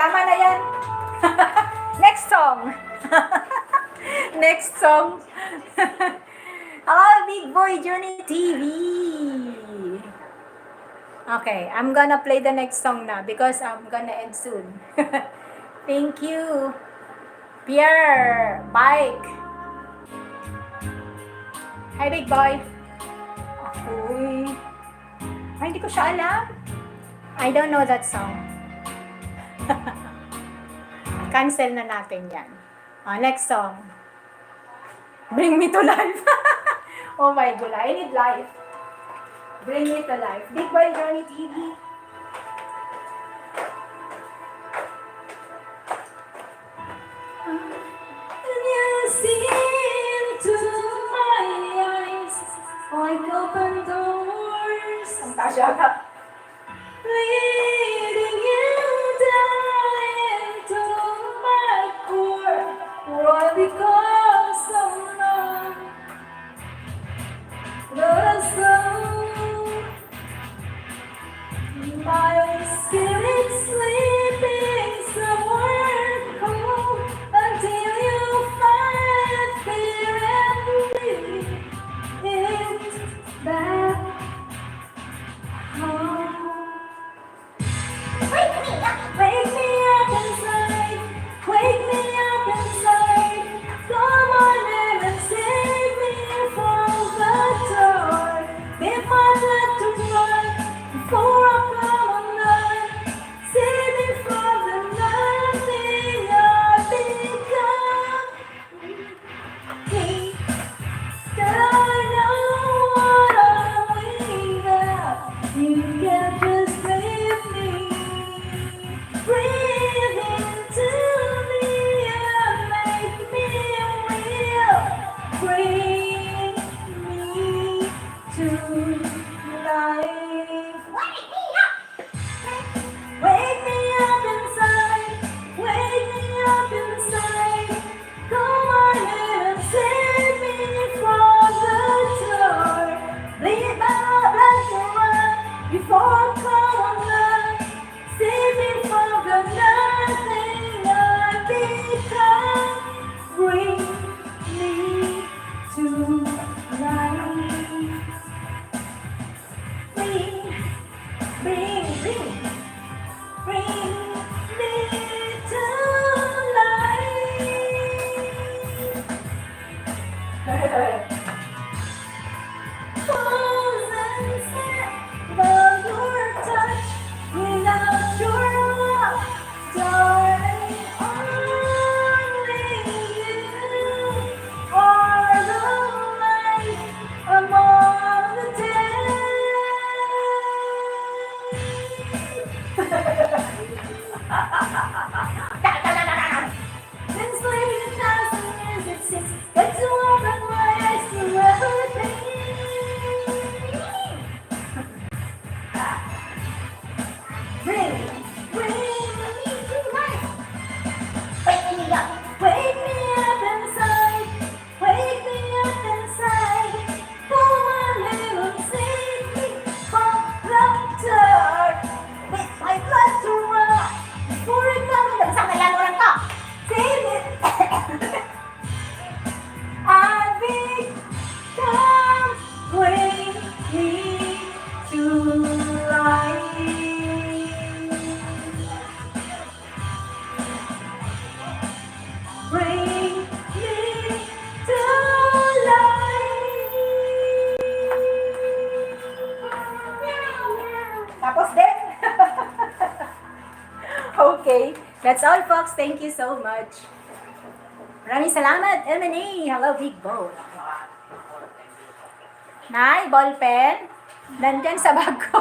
Tama na yan. Next song. Next song. Hello, Big Boy Journey TV. Okay, I'm gonna play the next song now because I'm gonna end soon. Thank you. Pierre, Bike. Hi, Big Boy. Ako'y... Ay, hindi ko siya alam. I don't know that song. Cancel na natin yan. Next song. Bring me to life. Oh my God, I need life. Bring me to life. Big Boy Journey TV. You see into my eyes like open doors. Ang tasya ka. Leading you down into my core. Why? Because of love. The soul. My spirit sleeping somewhere cold until you find fear and believe it's back home. Wake me up inside, wake me up inside. Come on in and save me from the dark. If I let to run before I come undone, save me from the nothing I've become. That I know what I'm without. You can just save me. Breathe into me and make me real. Bring me to life. Wake me up inside. Wake me up inside. Come on in and save me from the dark. Bleed my blood to run before I come undone. Save me from the nothing I've become. Bring me to life. Bring me to life. Frozen set by your touch, without your love, darling, only you are the light among the dead. Been sleeping 1,000 years, it seems, but to open my eyes to everything. Bring me to life. Wake me up inside. Wake me up inside. Come on, little, save me from the dark. With my blood to run before it comes. Isang nalanuran ka. Save it. I become. Bring me to life. Bring me to life. Tapos din. Okay. That's all, folks. Thank you so much. Maraming salamat, M&A. Hello, Big Bo. Nay, ballpen. Nandyan sa bag ko.